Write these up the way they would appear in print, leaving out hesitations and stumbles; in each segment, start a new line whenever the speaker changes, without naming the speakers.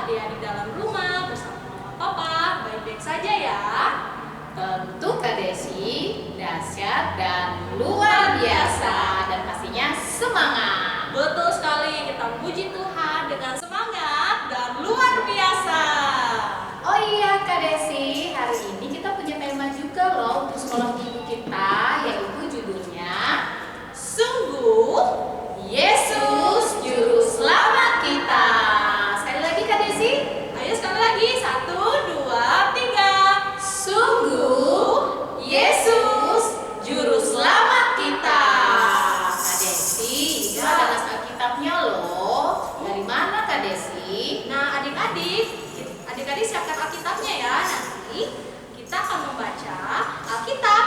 adik-adik dalam rumah bersama mama papa baik-baik saja ya?
Tentu Kak Desi, dahsyat dan luar biasa, dan pastinya semangat.
Betul sekali, kita puji Tuhan dengan semangat dan luar biasa.
Oh iya Kak Desi, hari ini kita punya tema juga loh untuk sekolah minggu kita, yaitu judulnya
Sungguh
Yesus Juru Selamat kita. Sekali lagi Kak Desi.
Ayo sekali lagi, 1, 2, 3.
Sungguh Yesus Juru Selamat kita. Kak Desi, itu ada naskah Alkitabnya loh. Dari mana Kak Desi?
Nah adik-adik siapkan Alkitabnya ya. Nanti kita akan membaca Alkitab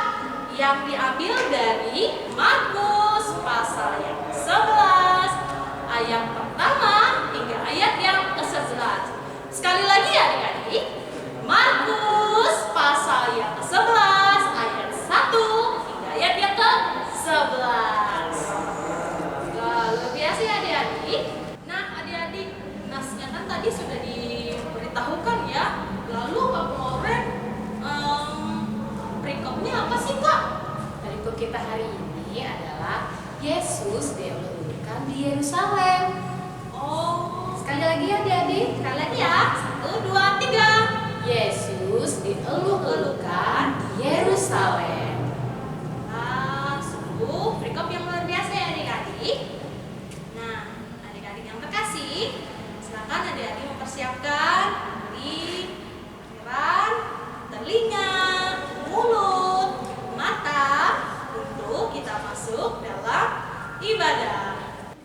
yang diambil dari Markus pasal yang 11 ayat pertama hingga ayat yang ke-11. Sekali lagi ya adik-adik, Markus pasal yang ke-11 ayat 1 hingga ayat yang ke-11. Luar biasa ya adik-adik. Nah adik-adik, nasnya kan tadi sudah diberitahukan ya. Lalu Kak Loren, perikopnya apa sih Kak?
Perikop kita hari ini adalah Yesus dielulukan di Yerusalem.
Oh,
Sekali lagi ya adik-adik.
sekali lagi ya. 1, 2, 3.
Yesus dielulukan di Yerusalem.
Sungguh perikop yang luar biasa ya adik-adik. Nah, adik-adik yang terkasih, silakan adik-adik mempersiapkan pikiran, telinga, mulut, mata untuk kita masuk dalam ibadah.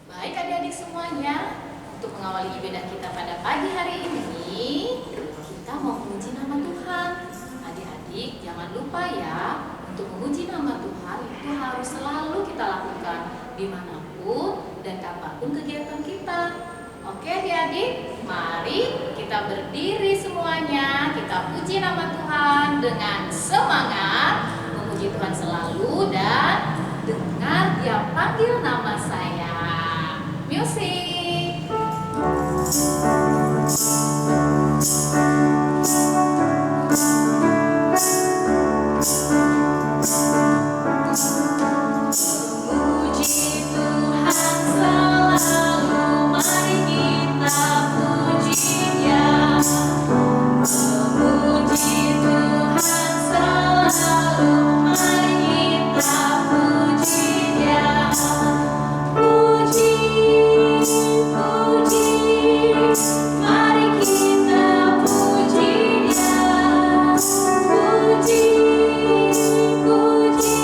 Baik adik-adik semuanya, untuk mengawali ibadah kita pada pagi hari ini, kita mau memuji nama Tuhan. Adik-adik jangan lupa ya, untuk memuji nama Tuhan itu harus selalu kita lakukan dimanapun dan kapanpun kegiatan kita. Oke adik-adik, mari kita berdiri semuanya, kita puji nama Tuhan dengan semangat, memuji Tuhan selalu dan dengar Dia panggil nama saya. Musik. Puji Tuhan selalu, mari kita puji Dia. Memuji Tuhan selalu, mari kita puji Dia. Puji, puji, mari kita puji Dia. Puji, puji,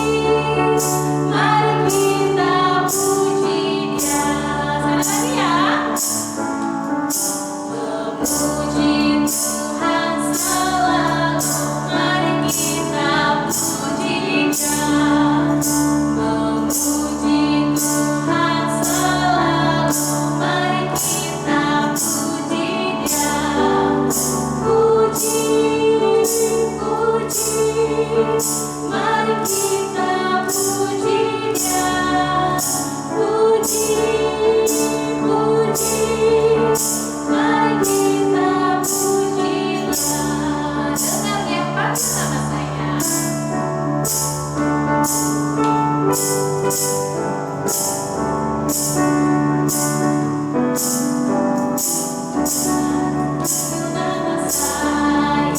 mari kita puji Dia. Sekali lagi ya. Memuji Tuhan selalu, mari kita puji Dia. Memuji Tuhan selalu, mari kita puji Dia. Puji, puji, mari kita puji Dia. Puji, puji, mari kita puji Dia. Dengar Dia panggil nama saya. Nama saya,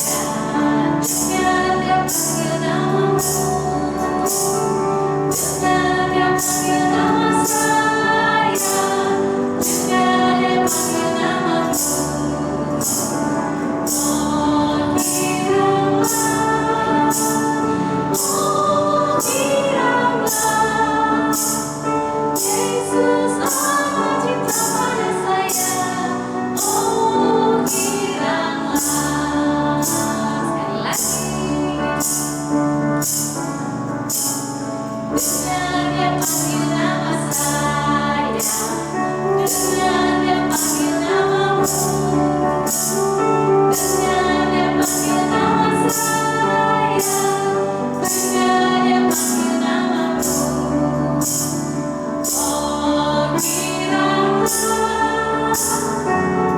dengar Dia panggil namamu. Dengar Dia panggil nama saya, dengar Dia panggil namamu. Oh kiranya, oh kiranya Yesus amat cinta pada saya. Oh kiranya. Sekali lagi. Dengar Dia panggil nama saya, dengar Dia panggil namamu. Dengar Dia panggil nama saya, dengar Dia panggil namamu. Oh kiranya,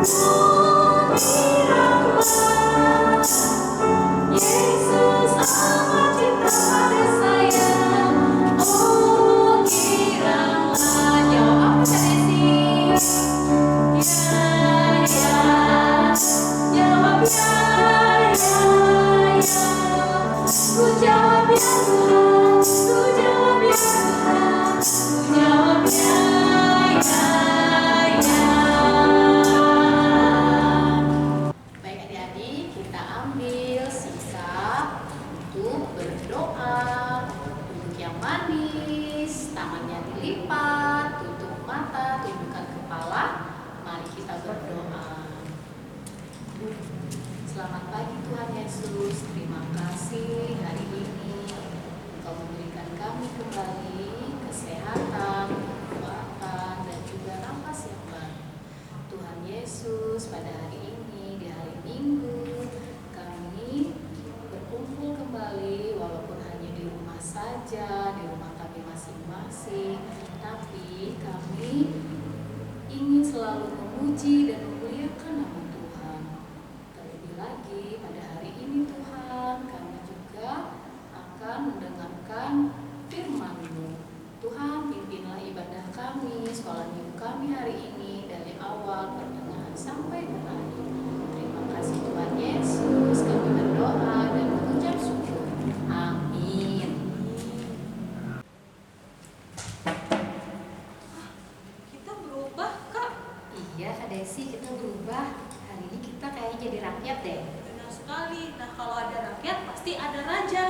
oh manis, tangannya dilipat, tutup mata, tundukkan kepala. Mari kita berdoa. Selamat pagi Tuhan Yesus, terima kasih hari ini Engkau memberikan kami kembali kesehatan, kekuatan, dan juga nafas yang baru. Tuhan Yesus, pada hari ini, di hari Minggu, kami berkumpul kembali walaupun hanya di rumah saja, di rumah kami masing-masing, tapi kami ingin selalu memuji dan memuliakan nama Tuhan. Terlebih lagi pada hari ini Tuhan, kami juga akan mendengarkan firman-Mu. Tuhan, pimpinlah ibadah kami, sekolah minggu kami hari ini dari awal pertengahan sampai akhir. Terima kasih Tuhan Yesus, kami berdoa dan mengucap syukur. Amin.
Kita berubah, Kak.
Iya Kak Desi, kita berubah. Hari ini kita kayaknya jadi rakyat deh.
Benar sekali. Nah, kalau ada rakyat pasti ada raja.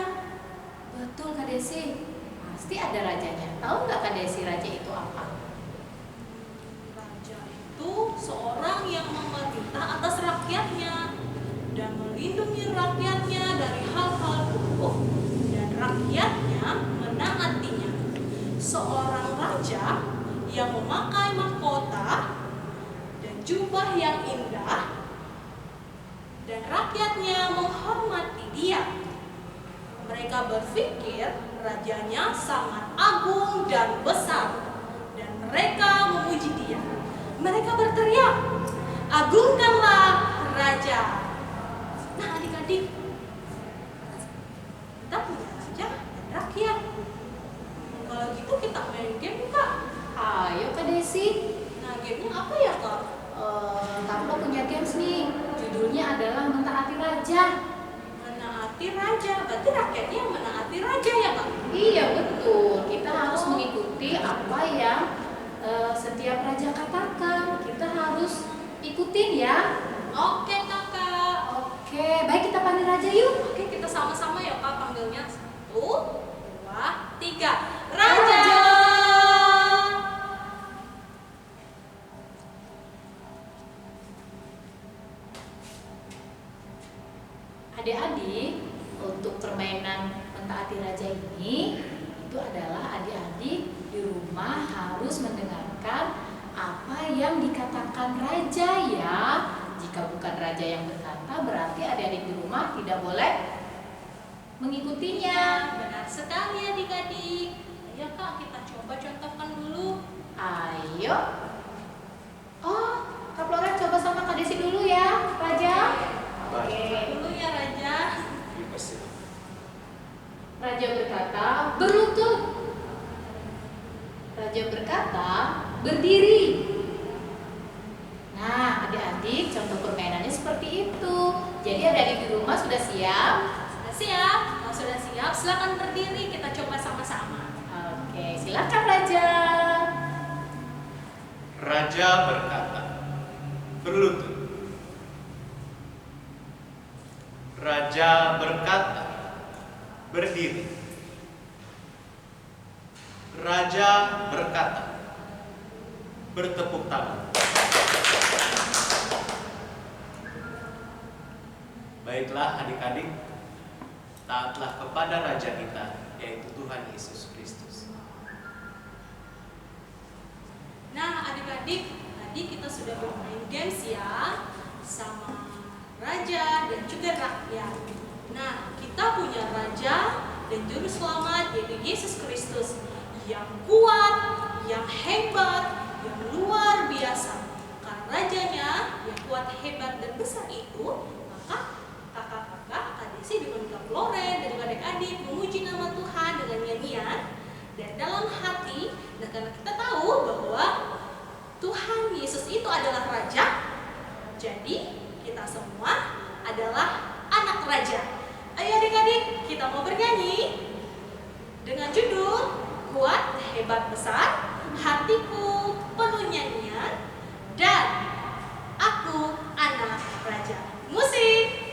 Betul Kak Desi, pasti ada rajanya. Tahu nggak Kak Desi raja itu apa?
Raja itu seorang yang memerintah atas rakyatnya dan melindungi rakyatnya dari hal-hal buruk, dan rakyatnya menaatinya. Seorang raja yang memakai mahkota dan jubah yang indah, dan rakyatnya menghormati dia. Mereka berpikir rajanya sangat agung dan besar, dan mereka memuji dia. Mereka berteriak, "Agungkanlah raja!" Nah, adik-adik, kita punya raja dan rakyat. Kalau gitu kita main game, Kak.
Ayo Kak Desi.
Nah, gamenya apa ya, Kak?
Kakak punya games nih. Judulnya adalah Mentaati Raja.
Menaati raja, berarti rakyatnya yang menaati raja ya, Kak?
Iya betul. Kita harus mengikuti apa yang setiap raja katakan. Kita harus ikutin ya.
Oke, Kakak.
Oke, baik kita panggil raja yuk.
Oke, kita sama-sama ya, Kak, panggilnya. 1, 2, 3. Raja!
Adik-adik, untuk permainan mentaati raja ini, itu adalah adik-adik di rumah harus mendengarkan apa yang dikatakan raja ya. Jika bukan raja yang berkata, berarti adik-adik di rumah tidak boleh mengikutinya.
Benar sekali adik-adik. Ayo, Kak, kita coba contohkan dulu.
Ayo. Oh, Kak Flora coba sama Kak Desi dulu ya, Raja. Oke.
Dulu ya, Raja.
Raja berkata, berlutut. Raja berkata, berdiri. Nah, adik-adik, contoh permainannya seperti itu. Jadi adik-adik di rumah sudah siap?
Sudah siap? Kalau sudah siap, silakan berdiri. Kita coba sama-sama.
Oke, silakan Raja.
Raja berkata, berlutut. Raja berkata, berdiri. Raja berkata, bertepuk tangan. Baiklah adik-adik, taatlah kepada Raja kita, yaitu Tuhan Yesus Kristus.
Nah, adik-adik, tadi kita sudah bermain games ya, sama raja dan juga rakyat. Nah, kita punya raja dan juru selamat, yaitu Yesus Kristus, yang kuat, yang hebat, yang luar biasa. Karena rajanya yang kuat, hebat, dan besar itu, maka kakak-kakak, Kak Desi dengan Kak Floren dan juga adik-adik memuji nama Tuhan dengan nyanyian dan dalam hati. Dan karena kita tahu bahwa Tuhan Yesus itu adalah raja, jadi kita semua adalah anak raja. Ayo adik-adik, kita mau bernyanyi dengan judul Kuat, Hebat, Besar, Hatiku Penuh Nyanyian, dan Aku Anak Raja. Musik!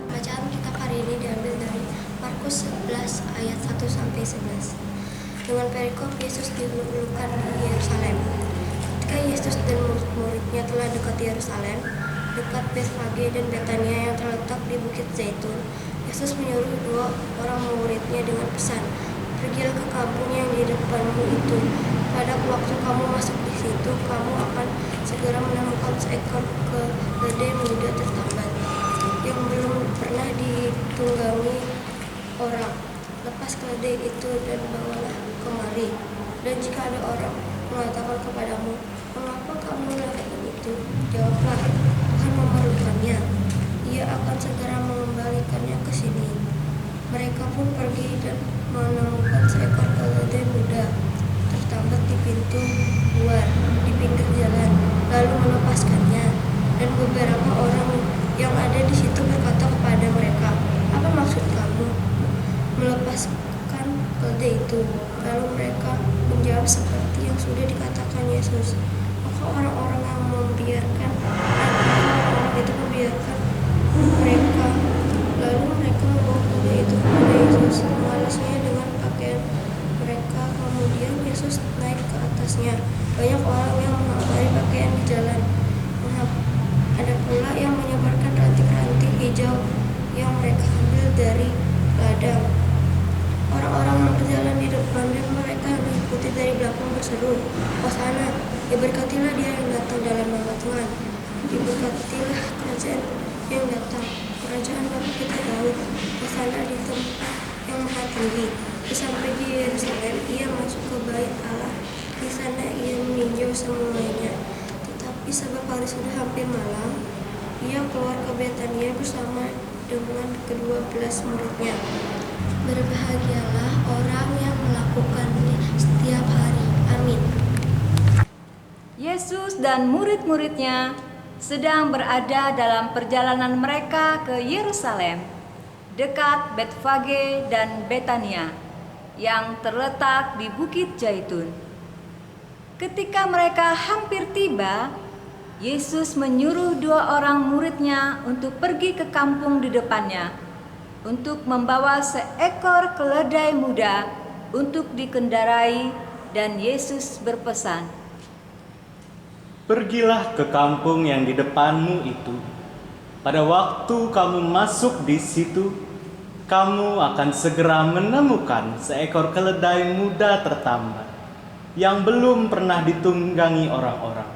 Bacaan kitab hari ini diambil dari Markus 11 ayat 1 sampai 11. Dengan perikop Yesus dilulukan di Yerusalem. Ketika Yesus dan murid-muridnya telah dekat Yerusalem, dekat Betfage dan Betania yang terletak di Bukit Zaitun, Yesus menyuruh dua orang muridnya dengan pesan, "Pergilah ke kampung yang di depanmu itu. Pada waktu kamu masuk di situ, kamu akan segera menemukan seekor keledai muda tertambat yang belum pernah ditunggangi orang. Lepas keledai itu dan bawalah kemari. Dan jika ada orang mengatakan kepadamu, 'Mengapa kamu melakukan itu?' Jawablah, 'Tuhan memerlukannya. Ia akan segera mengembalikannya ke sini.' Mereka pun pergi dan menemukan seekor keledai muda tertambat di pintu luar, di pinggir jalan, lalu melepaskannya. Dan beberapa orang yang ada di situ berkata kepada mereka, 'Apa maksud kamu melepaskan keledai itu?' Lalu mereka menjawab seperti yang sudah dikatakan Yesus. Maka orang-orang yang membiarkan itu membiarkan mereka. Lalu mereka membawa keledai itu kepada Yesus, mengalasnya dengan pakaian mereka. Kemudian Yesus naik ke atasnya. Banyak orang yang menghampiri pakaian di jalan. Ada pula yang menyebarkan ranting-ranting hijau yang mereka ambil dari ladang. Orang-orang yang berjalan di depan dan mereka yang mengikuti dari belakang berseru, "Hosana, diberkatilah dia yang datang dalam nama Tuhan. Diberkatilah kerajaan yang datang, kerajaan Bapa kita Daud. Hosana di tempat yang maha tinggi." Sampai di Yerusalem, ia masuk ke bait Allah. Di sana ia meninjau semuanya. Tetapi sebab hari sudah hampir malam, ia keluar ke Betania bersama dengan ke-12 muridnya. Berbahagialah orang yang melakukannya setiap hari. Amin.
Yesus dan murid-muridnya sedang berada dalam perjalanan mereka ke Yerusalem. dekat Betfage dan Betania, yang terletak di Bukit Zaitun. Ketika mereka hampir tiba, Yesus menyuruh 2 orang murid-Nya untuk pergi ke kampung di depannya, untuk membawa seekor keledai muda untuk dikendarai, dan Yesus berpesan,
"Pergilah ke kampung yang di depanmu itu. Pada waktu kamu masuk di situ, kamu akan segera menemukan seekor keledai muda tertambat yang belum pernah ditunggangi orang-orang.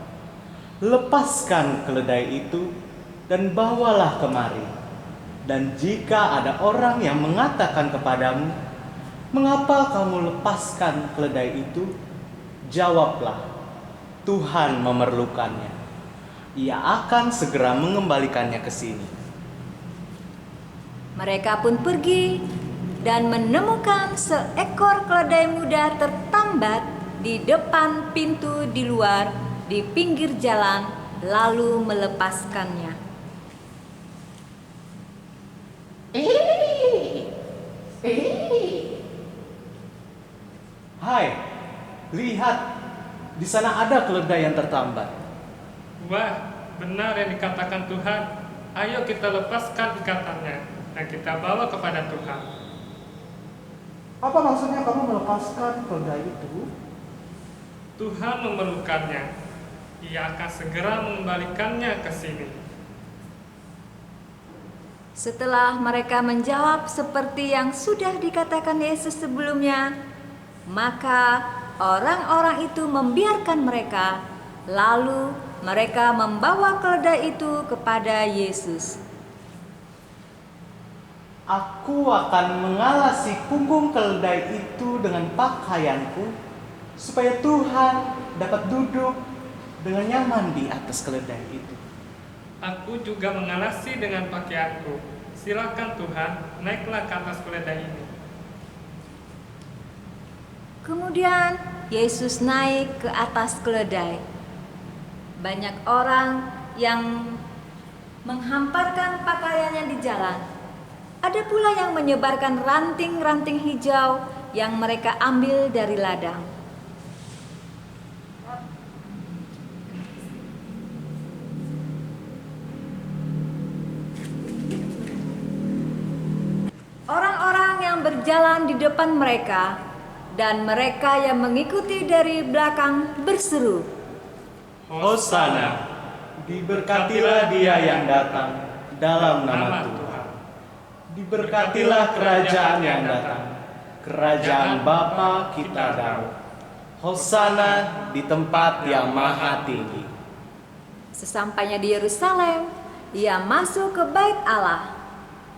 Lepaskan keledai itu dan bawalah kemari. Dan jika ada orang yang mengatakan kepadamu, 'Mengapa kamu lepaskan keledai itu?' jawablah, 'Tuhan memerlukannya. Ia akan segera mengembalikannya ke sini.'"
Mereka pun pergi dan menemukan seekor keledai muda tertambat di depan pintu di luar di pinggir jalan, lalu melepaskannya.
"Hai, lihat, di sana ada keledai yang tertambat."
Wah, benar yang dikatakan Tuhan. Ayo kita lepaskan ikatannya dan kita bawa kepada Tuhan.
"Apa maksudnya kamu melepaskan keledai itu?"
Tuhan memerlukannya. Ia akan segera mengembalikannya ke sini.
Setelah mereka menjawab seperti yang sudah dikatakan Yesus sebelumnya, maka orang-orang itu membiarkan mereka, lalu mereka membawa keledai itu kepada Yesus.
"Aku akan mengalasi punggung keledai itu dengan pakaianku, supaya Tuhan dapat duduk dengan nyaman di atas keledai itu."
Aku juga mengalasi dengan pakaianku. Silakan Tuhan, naiklah ke atas keledai ini.
Kemudian Yesus naik ke atas keledai. Banyak orang yang menghamparkan pakaiannya di jalan. Ada pula yang menyebarkan ranting-ranting hijau yang mereka ambil dari ladang. Orang-orang yang berjalan di depan mereka dan mereka yang mengikuti dari belakang berseru,
"Hosana, diberkatilah Dia yang datang dalam nama Tuhan. Diberkatilah kerajaan yang datang, kerajaan Bapa kita Daud. Hosana di tempat yang maha tinggi."
Sesampainya di Yerusalem, ia masuk ke Bait Allah.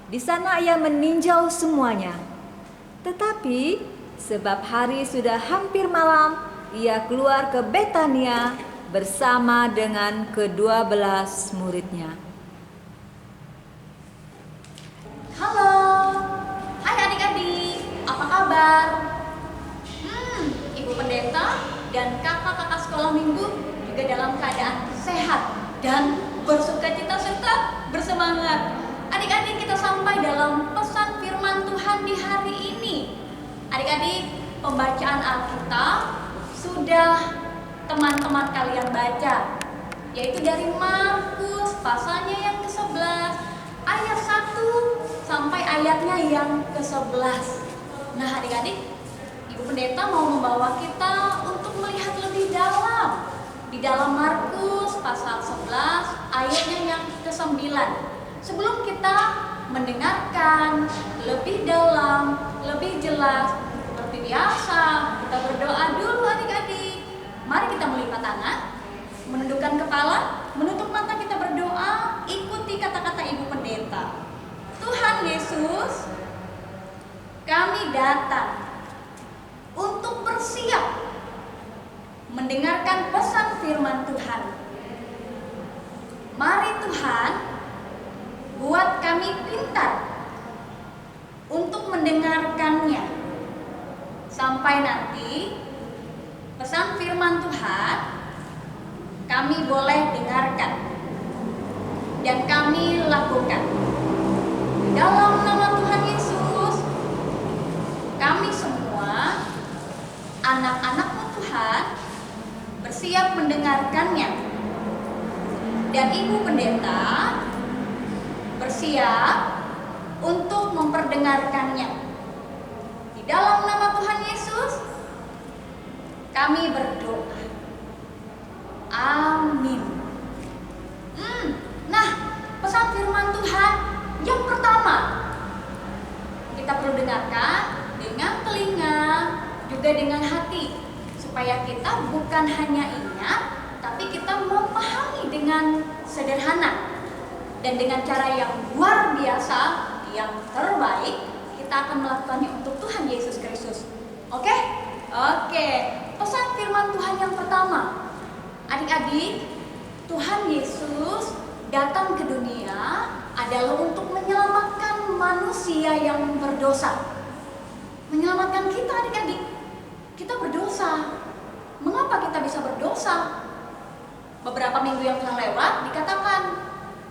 Di sana ia meninjau semuanya. Tetapi sebab hari sudah hampir malam, ia keluar ke Betania bersama dengan ke-12 muridnya.
Halo, hai adik-adik, apa kabar? Ibu pendeta dan kakak-kakak sekolah minggu juga dalam keadaan sehat dan bersukacita serta bersemangat. Adik-adik, kita sampai dalam pesan firman Tuhan di hari ini. Adik-adik, pembacaan Alkitab sudah teman-teman kalian baca, yaitu dari Markus pasalnya yang ke-11 ayat 1 sampai ayatnya yang ke-11. Nah adik-adik, Ibu Pendeta mau membawa kita untuk melihat lebih dalam di dalam Markus pasal 11 ayatnya yang ke-9. Sebelum kita mendengarkan lebih dalam, lebih jelas, seperti biasa, kita berdoa dulu adik-adik. Mari kita melipat tangan, menundukkan kepala, menutup mata, kita berdoa, ikuti kata-kata Ibu Pendeta. Tuhan Yesus, kami datang untuk bersiap mendengarkan pesan firman Tuhan. Mari Tuhan, buat kami pintar untuk mendengarkannya, sampai nanti pesan firman Tuhan kami boleh dengarkan dan kami lakukan. Dalam nama Tuhan
mendengarkannya. Dan Ibu Pendeta bersiap untuk memperdengarkannya. Di dalam nama Tuhan Yesus, kami berdoa. Amin. Nah, pesan firman Tuhan yang pertama kita perlu dengarkan dengan telinga, juga dengan hati, supaya kita bukan hanya ingat, tapi kita memahami dengan sederhana dan dengan cara yang luar biasa, yang terbaik. Kita akan melakukannya untuk Tuhan Yesus Kristus. Oke? Oke. Pesan firman Tuhan yang pertama, adik-adik, Tuhan Yesus datang ke dunia adalah untuk menyelamatkan manusia yang berdosa. Menyelamatkan kita, adik-adik. Kita berdosa. Mengapa kita bisa berdosa? Beberapa minggu yang telah lewat dikatakan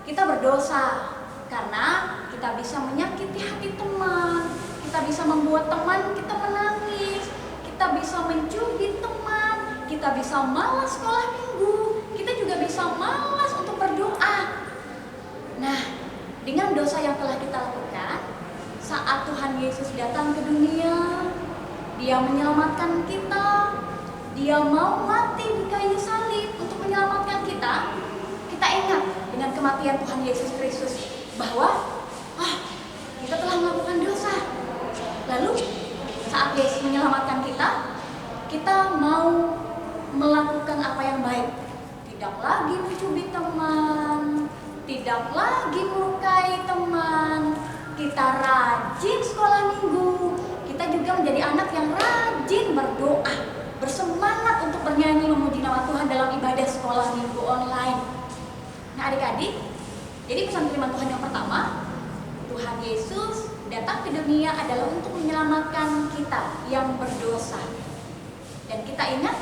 kita berdosa karena kita bisa menyakiti hati teman, kita bisa membuat teman kita menangis, kita bisa mencubit teman, kita bisa malas sekolah minggu, kita juga bisa malas untuk berdoa. Nah, dengan dosa yang telah kita lakukan, saat Tuhan Yesus datang ke dunia, Dia menyelamatkan kita, Dia mau mati di kayu salib untuk menyelamatkan kita. Kita ingat dengan kematian Tuhan Yesus Kristus bahwa kita telah melakukan dosa. Lalu saat Yesus menyelamatkan kita, kita mau melakukan apa yang baik. Tidak lagi mencubit teman, tidak lagi melukai teman. Kita rajin sekolah minggu. Kita juga menjadi anak yang rajin berdoa, bersemangat untuk bernyanyi memuji nama Tuhan dalam ibadah sekolah minggu online. Nah, adik-adik, jadi pesan firman Tuhan yang pertama, Tuhan Yesus datang ke dunia adalah untuk menyelamatkan kita yang berdosa. Dan kita ingat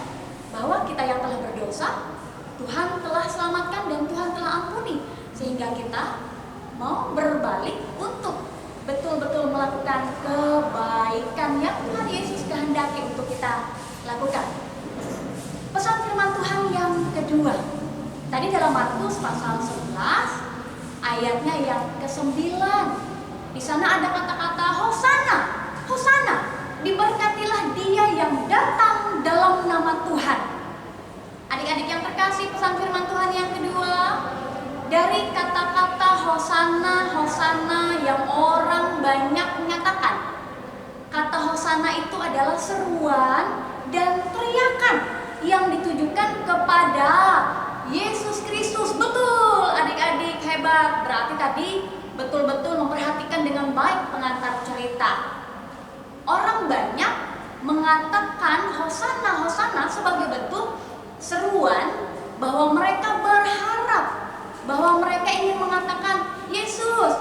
bahwa kita yang telah berdosa, Tuhan telah selamatkan dan Tuhan telah ampuni. Sehingga kita mau berbalik untuk betul-betul melakukan kebaikan yang Tuhan Yesus kehendaki untuk kita lakukan. Pesan firman Tuhan yang kedua, tadi dalam Markus pasal 11 ayatnya yang ke-9. Di sana ada kata-kata Hosana, Hosana, diberkatilah Dia yang datang dalam nama Tuhan. Adik-adik yang terkasih, pesan firman Tuhan yang kedua, dari kata-kata Hosana, Hosana yang orang banyak menyatakan. Kata Hosana itu adalah seruan dan teriakan yang ditujukan kepada Yesus Kristus. Betul, adik-adik, hebat. Berarti tadi betul-betul memperhatikan dengan baik pengantar cerita. Orang banyak mengatakan Hosana, Hosana sebagai bentuk seruan bahwa mereka berharap, bahwa mereka ingin mengatakan, Yesus,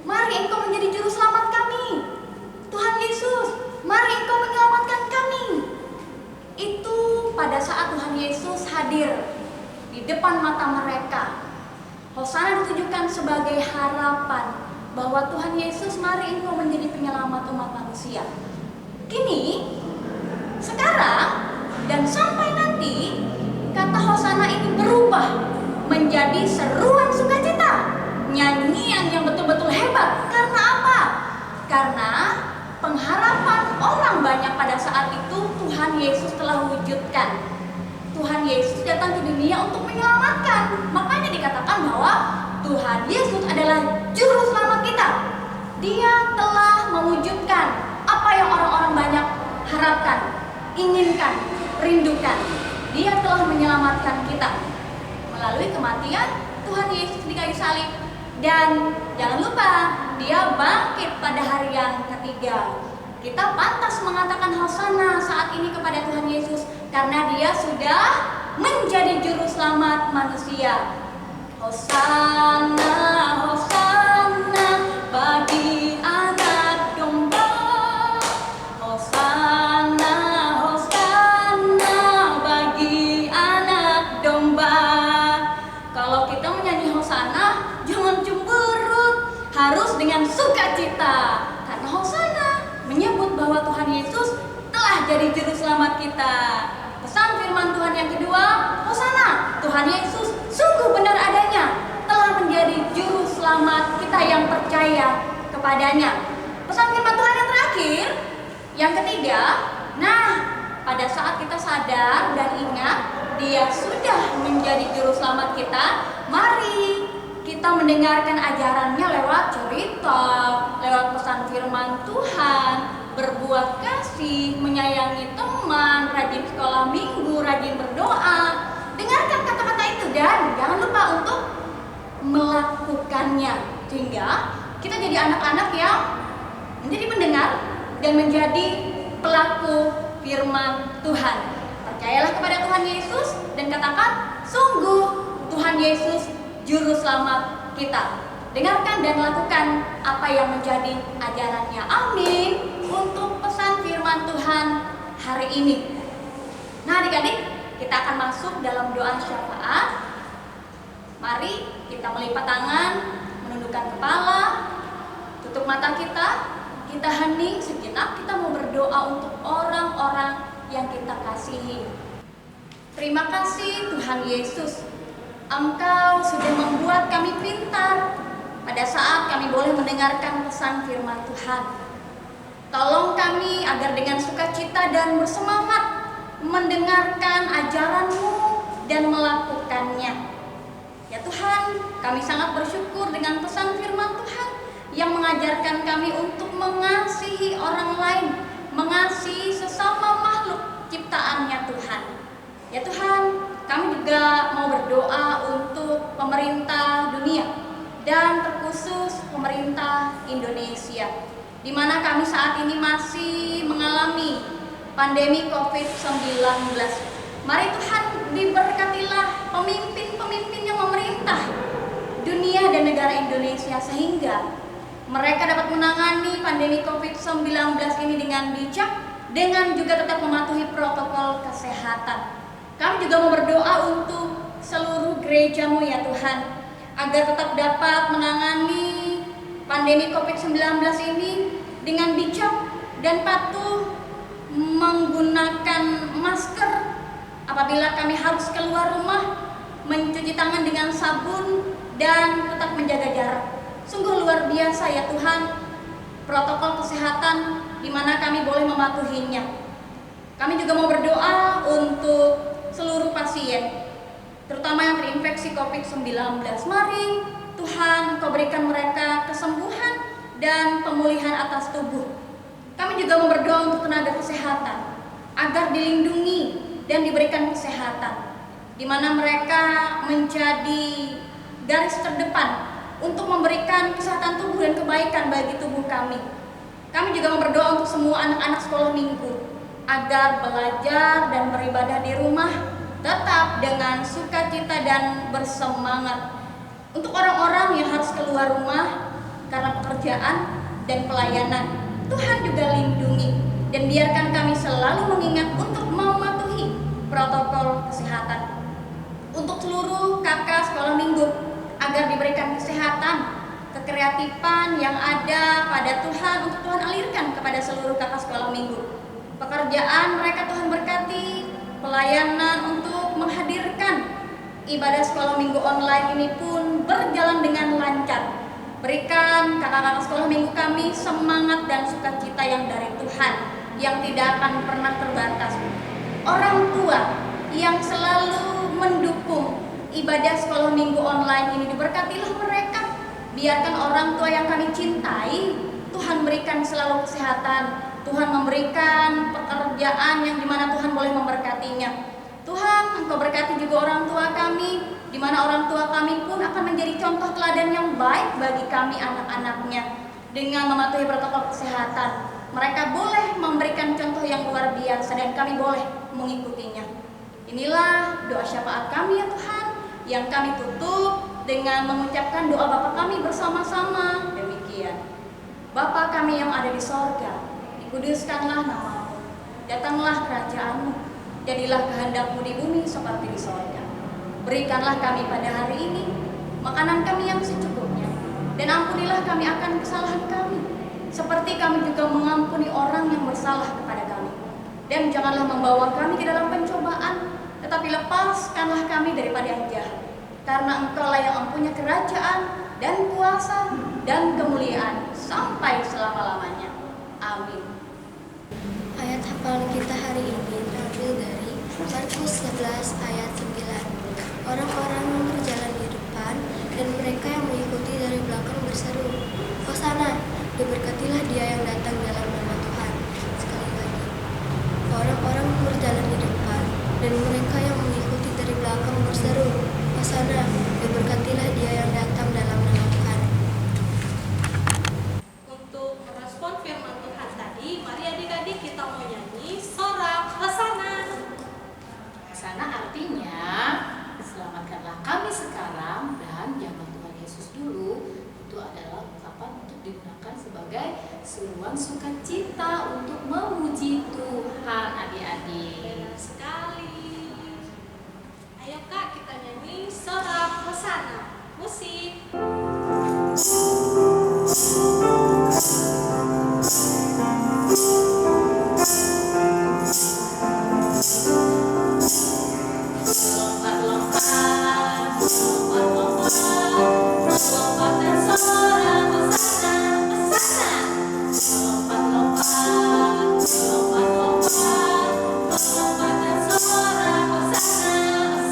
mari Engkau menjadi juru selamat kami. Tuhan Yesus, mari Engkau menyelamatkan kami. Itu pada saat Tuhan Yesus hadir di depan mata mereka. Hosana ditujukan sebagai harapan bahwa Tuhan Yesus, mari Engkau menjadi penyelamat umat manusia. Kini, sekarang, dan sampai nanti, kata Hosana ini berubah menjadi seruan sukacita, nyanyian yang betul-betul hebat. Karena apa? Karena pengharapan orang banyak pada saat itu Tuhan Yesus telah wujudkan. Tuhan Yesus datang ke dunia untuk menyelamatkan. Makanya dikatakan bahwa Tuhan Yesus adalah juru selamat kita. Dia telah mewujudkan apa yang orang-orang banyak harapkan, inginkan, rindukan. Dia telah menyelamatkan kita melalui kematian Tuhan Yesus di kayu salib. Dan jangan lupa, Dia bangkit pada hari yang ketiga. Kita pantas mengatakan Hosana saat ini kepada Tuhan Yesus karena Dia sudah menjadi juru selamat manusia. Hosana, Hosana bagi anak domba. Hosana, Hosana bagi anak domba. Kalau kita menyanyi Hosana, jangan cemberut, harus dengan sukacita. Karena Hosana menyebut bahwa Tuhan Yesus telah jadi juru selamat kita. Pesan firman firman Tuhan yang kedua, Hosana, Tuhan Yesus sungguh benar adanya, telah menjadi juru selamat kita yang percaya kepadanya. Pesan firman Tuhan yang terakhir, yang ketiga, nah pada saat kita sadar dan ingat Dia sudah menjadi juru selamat kita, mari kita mendengarkan ajarannya lewat cerita, lewat pesan firman Tuhan, berbuat kasih, menyayangi teman, rajin sekolah minggu, rajin berdoa. Dengarkan kata-kata itu dan jangan lupa untuk melakukannya, sehingga kita jadi anak-anak yang menjadi pendengar dan menjadi pelaku firman Tuhan. Percayalah kepada Tuhan Yesus dan katakan, sungguh Tuhan Yesus juru selamat kita. Dengarkan dan lakukan apa yang menjadi ajarannya. Amin. Untuk pesan firman Tuhan hari ini. Nah adik-adik, kita akan masuk dalam doa syafaat. Mari kita melipat tangan, menundukkan kepala, tutup mata kita hening sejenak. Kita mau berdoa untuk orang-orang yang kita kasihi. Terima kasih Tuhan Yesus, Engkau sudah membuat kami pintar pada saat kami boleh mendengarkan pesan firman Tuhan. Tolong kami agar dengan sukacita dan bersemangat mendengarkan ajaran-Mu dan melakukannya. Ya Tuhan, kami sangat bersyukur dengan pesan firman Tuhan yang mengajarkan kami untuk mengasihi orang lain, mengasihi sesama makhluk ciptaannya Tuhan. Ya Tuhan, kami juga mau berdoa untuk pemerintah dunia dan terkhusus pemerintah Indonesia, di mana kami saat ini masih mengalami pandemi COVID-19. Mari Tuhan, diberkatilah pemimpin-pemimpin yang memerintah dunia dan negara Indonesia, sehingga mereka dapat menangani pandemi COVID-19 ini dengan bijak, dengan juga tetap mematuhi protokol kesehatan. Kami juga mau berdoa untuk seluruh gereja-Mu ya Tuhan, agar tetap dapat menangani pandemi COVID-19 ini dengan bijak dan patuh menggunakan masker apabila kami harus keluar rumah, mencuci tangan dengan sabun dan tetap menjaga jarak. Sungguh luar biasa ya Tuhan protokol kesehatan di mana kami boleh mematuhinya. Kami juga mau berdoa untuk seluruh pasien, terutama yang terinfeksi COVID-19. Mari Tuhan, Engkau berikan mereka kesembuhan dan pemulihan atas tubuh. Kami juga mau berdoa untuk tenaga kesehatan agar dilindungi dan diberikan kesehatan, di mana mereka menjadi garis terdepan untuk memberikan kesehatan tubuh dan kebaikan bagi tubuh kami. Kami juga mau berdoa untuk semua anak-anak sekolah minggu agar belajar dan beribadah di rumah tetap dengan sukacita dan bersemangat. Untuk orang-orang yang harus keluar rumah karena pekerjaan dan pelayanan, Tuhan juga lindungi dan biarkan kami selalu mengingat untuk mematuhi protokol kesehatan. Untuk seluruh kakak sekolah minggu agar diberikan kesehatan, kekreatifan yang ada pada Tuhan untuk Tuhan alirkan kepada seluruh kakak sekolah minggu. Pekerjaan mereka Tuhan berkati, pelayanan untuk menghadirkan ibadah sekolah minggu online ini pun berjalan dengan lancar. Berikan kakak-kakak sekolah minggu kami semangat dan sukacita yang dari Tuhan, yang tidak akan pernah terbatas. Orang tua yang selalu mendukung ibadah sekolah minggu online ini, diberkatilah mereka. Biarkan orang tua yang kami cintai, Tuhan berikan selalu kesehatan, Tuhan memberikan pekerjaan yang dimana Tuhan boleh memberkatinya. Tuhan, Engkau berkati juga orang tua kami, di mana orang tua kami pun akan menjadi contoh teladan yang baik bagi kami anak-anaknya. Dengan mematuhi protokol kesehatan, mereka boleh memberikan contoh yang luar biasa dan kami boleh mengikutinya. Inilah doa syafaat kami ya Tuhan, yang kami tutup dengan mengucapkan doa Bapa kami bersama-sama. Demikian. Bapa kami yang ada di sorga, dikuduskanlah nama-Mu, datanglah kerajaan-Mu, jadilah kehendak-Mu di bumi seperti di sorga. Berikanlah kami pada hari ini makanan kami yang secukupnya, dan ampunilah kami akan kesalahan kami, seperti kami juga mengampuni orang yang bersalah kepada kami. Dan janganlah membawa kami ke dalam pencobaan, tetapi lepaskanlah kami daripada yang jahat. Karena Engkaulah yang mempunyai kerajaan dan kuasa dan kemuliaan sampai selama-lamanya. Amin.
Ayat hafalan kita hari ini terambil dari Markus 11 ayat 9. Orang-orang yang berjalan di depan dan mereka yang mengikuti dari belakang berseru, Hosana, diberkatilah dia yang datang dalam nama Tuhan. Sekali lagi, orang-orang yang berjalan di depan dan mereka yang mengikuti dari belakang berseru, Hosana, diberkatilah dia yang datang dalam nama Tuhan.
Untuk merespon firman Tuhan tadi, mari adik-adik kita mau nyanyi sorak Hosana.
Hosana artinya selamatkanlah kami sekarang, dan zaman Tuhan Yesus dulu itu adalah ungkapan untuk digunakan sebagai seruan sukacita untuk memuji Tuhan, adik-adik.
Benar sekali. Ayo Kak, kita nyanyi sorak Hosana. Musik.
Lompat-lompat, lompat-lompat, melompat dan sorak Hosana, Hosana. Lompat-lompat, lompat-lompat, melompat dan sorak Hosana,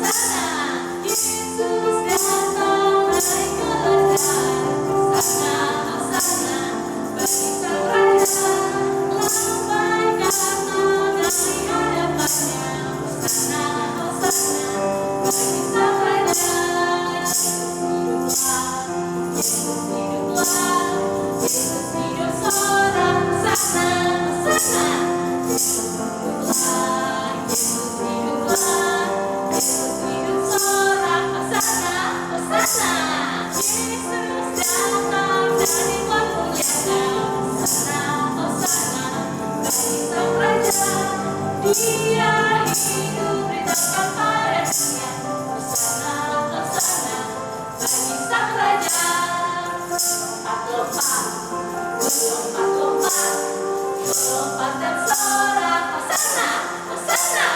Hosana. Yesus datang naik keledai, Hosana, Hosana. Bagi sang raja, lambai datang dari hadapannya, Hosana, Hosana. Bagi sang raja, Yesus hiduplah, Yesus hidup sorak Hosana, Hosana. Yesus hiduplah, Yesus hiduplah, Yesus hidup sorak Hosana, Hosana. Yesus datang dari pemuliaan, Hosana, Hosana. Bagi sang raja, dia hidup beritakan pada dunia, Hosana, Hosana. Bagi sang raja, lompat-lompat, lompat-lompat, melompat dan sorak Hosana, Hosana.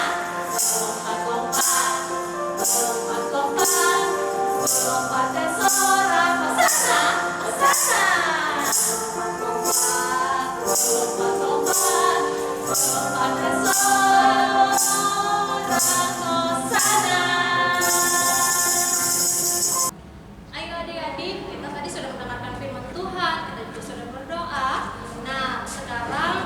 Lompat-lompat, lompat-lompat, melompat dan sorak Hosana, Hosana. Lompat-lompat, melompat dan sorak Hosana.
Ayo adik-adik, kita tadi sudah mendengarkan firman Tuhan, kita juga sudah berdoa. Nah, sekarang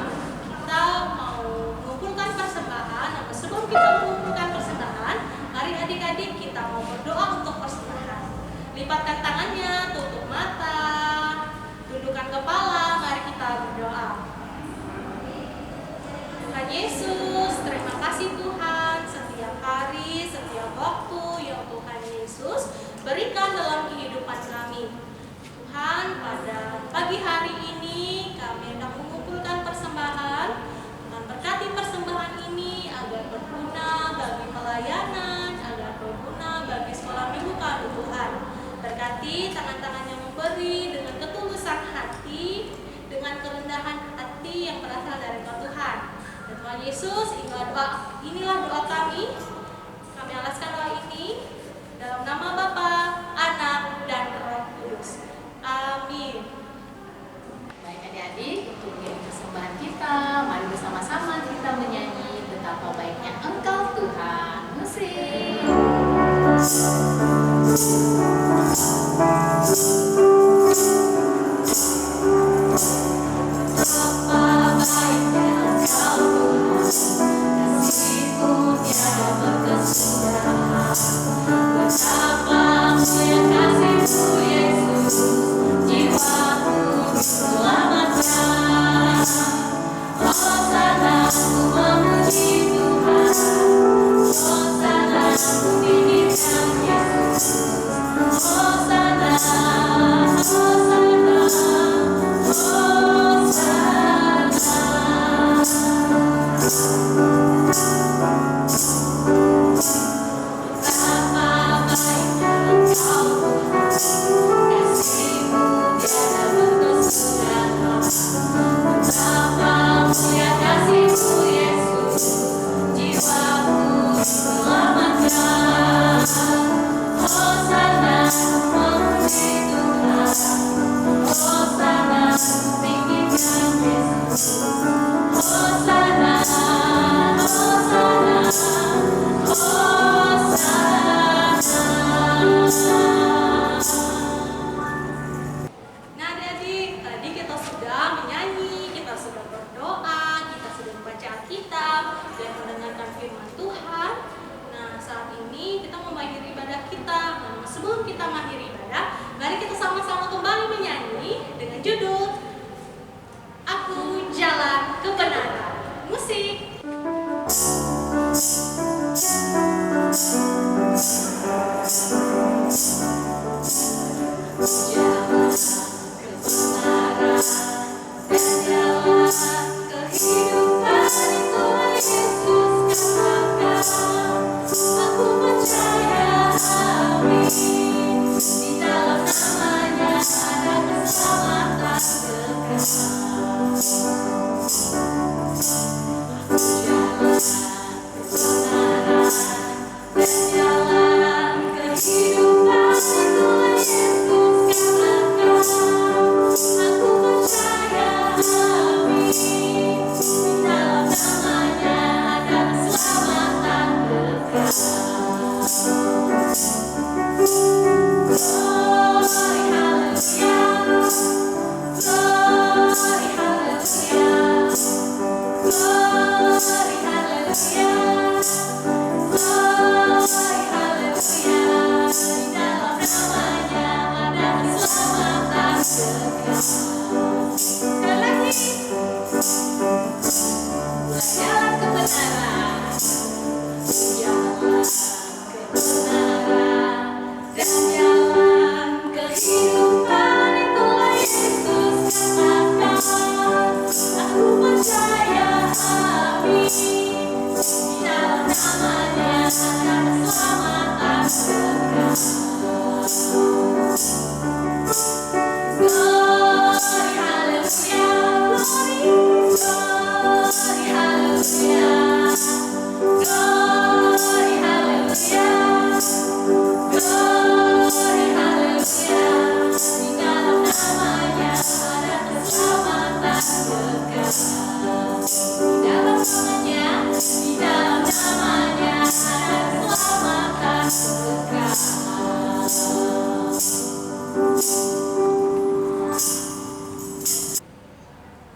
kita mau mengumpulkan persembahan. Nah, sebelum kita mengumpulkan persembahan, mari adik-adik kita mau berdoa untuk persembahan. Lipatkan tangannya, tutup mata, tundukkan kepala, mari kita berdoa. Tuhan Yesus, terima kasih Tuhan, setiap hari, setiap waktu yang Tuhan Yesus berikan dalam kehidupan kami. Tuhan, pada pagi hari ini kami hendak mengumpulkan persembahan. Tuhan, berkati persembahan ini agar berguna bagi pelayanan, agar berguna bagi sekolah minggu kami Tuhan. Berkati tangan-tangan yang memberi dengan ketulusan hati, dengan kerendahan hati yang berasal dari Tuhan. Dan Tuhan Yesus, inilah doa kami. Kami alaskan doa ini dalam nama Bapa, Anak, dan Roh Kudus. Amin.
Baik adik-adik, untuk mengirim persembahan kita, mari bersama-sama kita menyanyi betapa baiknya Engkau Tuhan. Musik. Betapa baiknya Engkau Tuhan, kasih-Mu tiada berkesudahan. Betapa mulia kasih-Mu Yesus, jiwaku diselamatkan. Hosana, ku memuji Tuhan, Hosana, ku tinggikan Yesus. Hosana.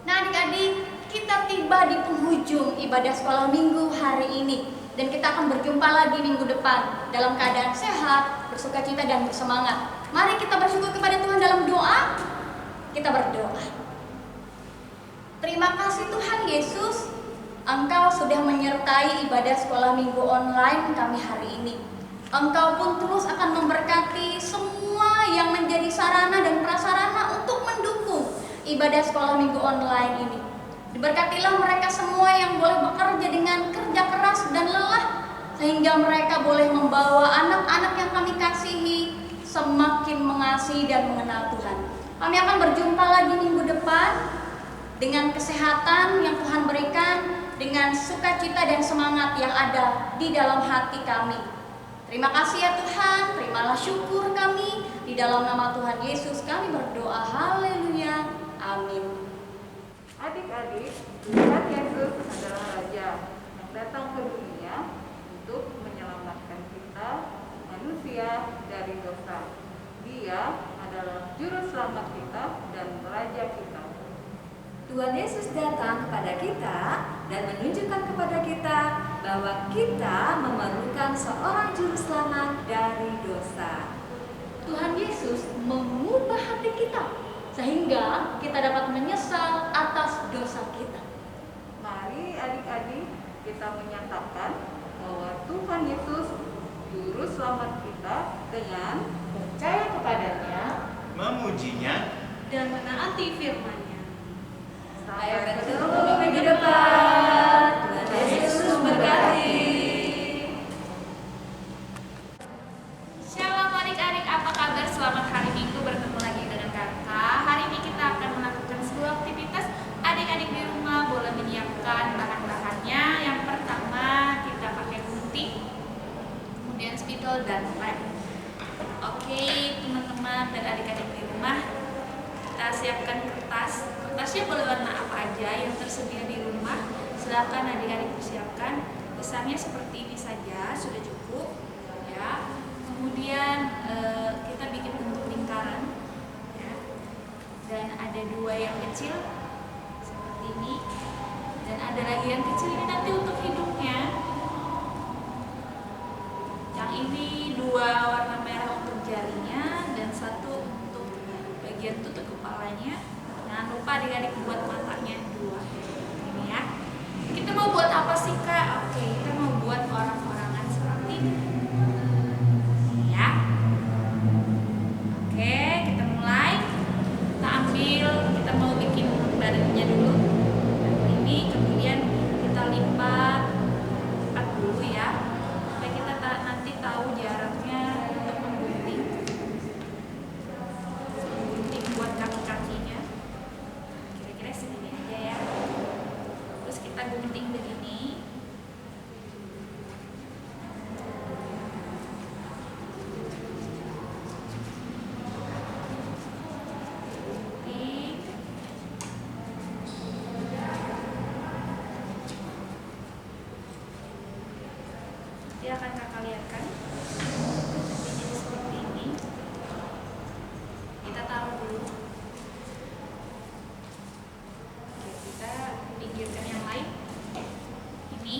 Nah adik-adik, kita tiba di penghujung ibadah sekolah minggu hari ini. Dan kita akan berjumpa lagi minggu depan dalam keadaan sehat, bersukacita dan bersemangat. Mari kita bersyukur kepada Tuhan dalam doa. Kita berdoa. Terima kasih Tuhan Yesus, Engkau sudah menyertai ibadah sekolah minggu online kami hari ini. Engkau pun terus akan memberkati semua yang menjadi sarana dan prasarana untuk mendukung ibadah sekolah minggu online ini. Diberkatilah mereka semua yang boleh bekerja dengan kerja keras dan lelah, sehingga mereka boleh membawa anak-anak yang kami kasihi semakin mengasihi dan mengenal Tuhan. Kami akan berjumpa lagi minggu depan dengan kesehatan yang Tuhan berikan, dengan sukacita dan semangat yang ada di dalam hati kami. Terima kasih ya Tuhan, terimalah syukur kami. Di dalam nama Tuhan Yesus kami berdoa, haleluya, amin.
Adik-adik, Tuhan Yesus adalah Raja yang datang ke dunia untuk menyelamatkan kita, manusia, dari dosa. Dia adalah juru selamat kita dan Raja kita.
Tuhan Yesus datang kepada kita dan menunjukkan kepada kita bahwa kita memerlukan seorang juru selamat dari dosa.
Tuhan Yesus mengubah hati kita sehingga kita dapat menyesal atas dosa kita.
Mari adik-adik kita menyatakan bahwa Tuhan Yesus juru selamat kita dengan
Percaya kepadanya.
Memujinya
Dan menaati firman-Nya.
Ayo bertemu minggu depan. Tuhan Yesus memberkati.
Shalom adik-adik, apa kabar? Selamat hari Minggu, bertemu lagi dengan kakak. Hari ini kita akan melakukan sebuah aktivitas. Adik-adik di rumah boleh menyiapkan bahan-bahannya. Yang pertama kita pakai gunting, kemudian spidol dan lem. Oke teman-teman dan adik-adik di rumah, kita siapkan kertas. Kertasnya boleh warna apa aja yang tersedia di rumah. Silakan adik-adik persiapkan. Besarnya seperti ini saja sudah cukup ya. Kemudian kita bikin bentuk lingkaran ya. Dan ada dua yang kecil seperti ini, dan ada lagi yang kecil ini nanti untuk hidungnya. Yang ini dua warna merah untuk jarinya dan satu untuk bagian tutup kepalanya. Jangan lupa adik-adik buat matanya dua. Ini ya. Kita mau buat apa sih Kak? Oke, kita mau buat orang-orangan seperti ini. Ya. Oke, kita mulai. Kita ambil, kita mau bikin badannya akan kakak lihatkan. Jadi seperti ini. Kita taruh dulu. Oke, kita pinggirkan yang lain. Ini,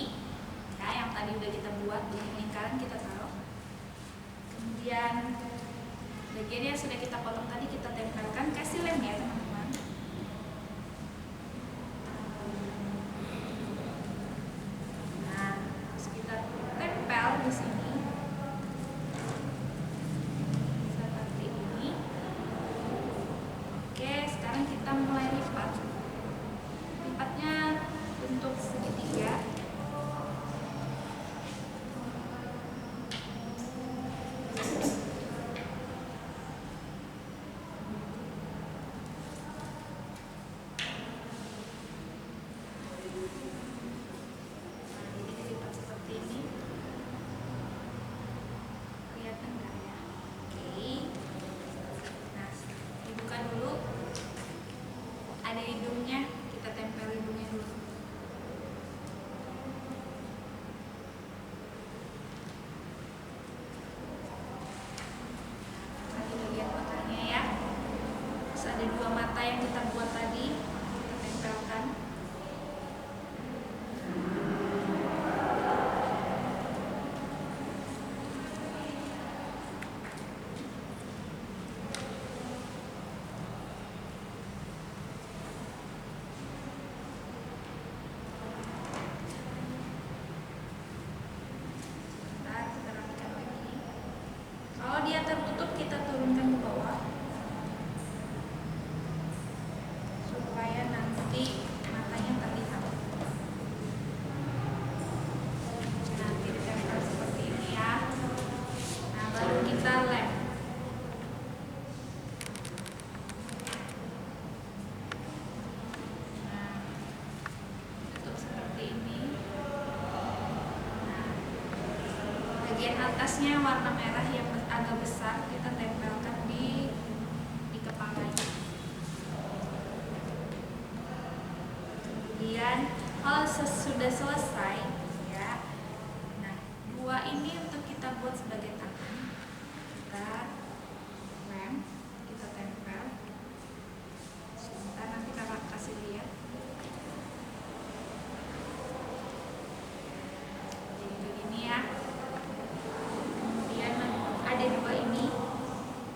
ya, yang tadi udah kita buat bentuk lingkaran kita taruh. Kemudian bagian yang sudah kita potong tadi kita tempelkan, kasih lem ya teman-teman. Nah, terus kita tempel di sini seperti ini. Oke, sekarang kita mulai lipat. Lipatnya bentuk segitiga. Ada dua mata yang kita buat tadi, kita tempelkan. Bentar, kita rapikan lagi. Kalau dia tertutup, kita turunkan ke bawah. Supaya nanti matanya terlihat. Nanti ditempel seperti ini ya. Nah, baru kita lem. Nah, tutup seperti ini. Nah, bagian atasnya warna merah yang agak besar kita tempelkan di kepalanya. Kemudian kalau sudah selesai ya, nah dua ini untuk kita buat sebagai tangan, kita lem, kita tempel. Sebentar nanti kakak kasih lihat. Jadi begini ya. Kemudian ada dua ini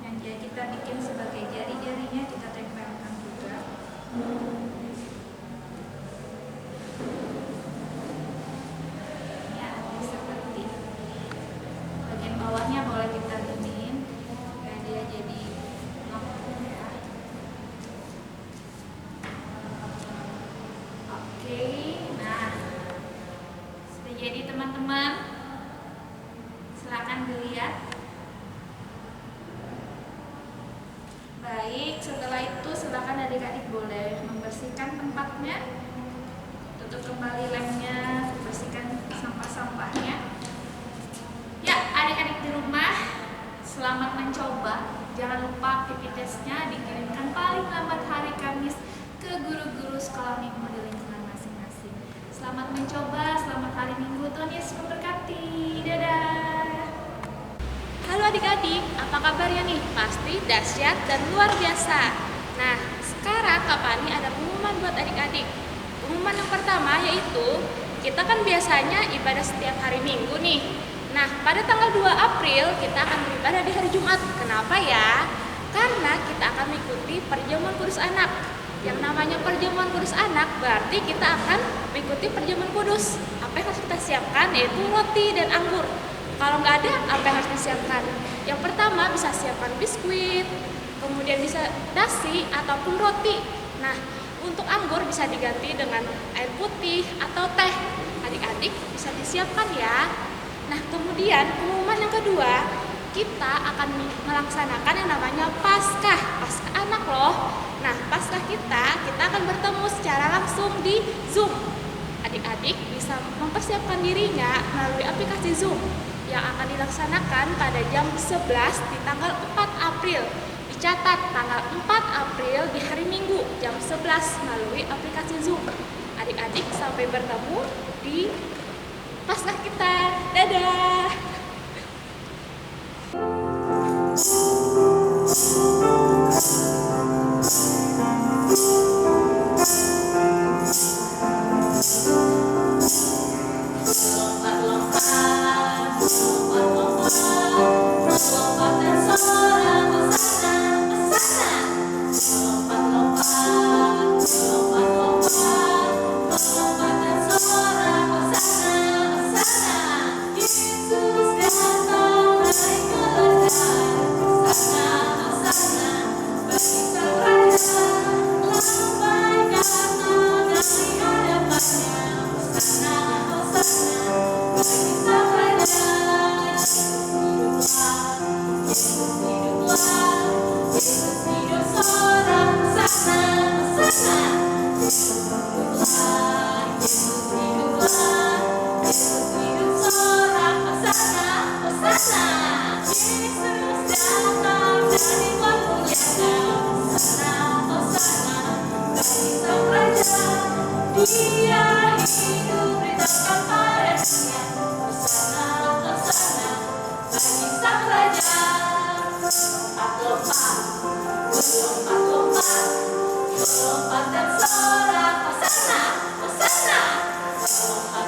yang kita bikin sebagai jari-jarinya, kita tempelkan juga. Ya, seperti bagian bawahnya boleh kita giniin supaya dia jadi lengkung ya. Oke, nah sudah jadi teman-teman. Silakan dilihat. Baik, setelah itu silakan adik-adik boleh membersihkan tempatnya. Tutup kembali lemnya, bersihkan sampah-sampahnya. Ya, adik-adik di rumah, selamat mencoba. Jangan lupa aktivitasnya dikirimkan paling lambat hari Kamis ke guru-guru sekolah minggu di lingkungan masing-masing. Selamat mencoba, selamat hari Minggu. Tuhan Yesus memberkati. Dadah. Halo adik-adik, apa kabarnya nih? Pasti dahsyat dan luar biasa. Nah, sekarang Kak Pani ada pengumuman buat adik-adik. Pengumuman yang pertama yaitu kita kan biasanya ibadah setiap hari Minggu nih. Nah, pada tanggal 2 April kita akan beribadah di hari Jumat. Kenapa ya? Karena kita akan mengikuti perjamuan kudus anak. Yang namanya perjamuan kudus anak berarti kita akan mengikuti perjamuan kudus. Apa yang harus kita siapkan yaitu roti dan anggur. Kalau nggak ada, apa yang harus disiapkan? Yang pertama bisa siapkan biskuit, kemudian bisa nasi ataupun roti. Nah, untuk anggur bisa diganti dengan air putih atau teh. Adik-adik bisa disiapkan ya. Nah, kemudian pengumuman yang kedua, kita akan melaksanakan yang namanya Paskah. Paskah anak loh. Nah, Paskah kita akan bertemu secara langsung di Zoom. Adik-adik bisa mempersiapkan dirinya melalui aplikasi Zoom yang akan dilaksanakan pada jam 11 di tanggal 4 April. Dicatat tanggal 4 April di hari Minggu jam 11 melalui aplikasi Zoom. Adik-adik sampai bertemu di Paskah kita. Dadah. Dia hidup di tempat pada dunia. Hosana, Hosana, bagi sang raja. Lompat, berlompat, lompat, berlompat dan sorak. Hosana, Hosana, berlompat,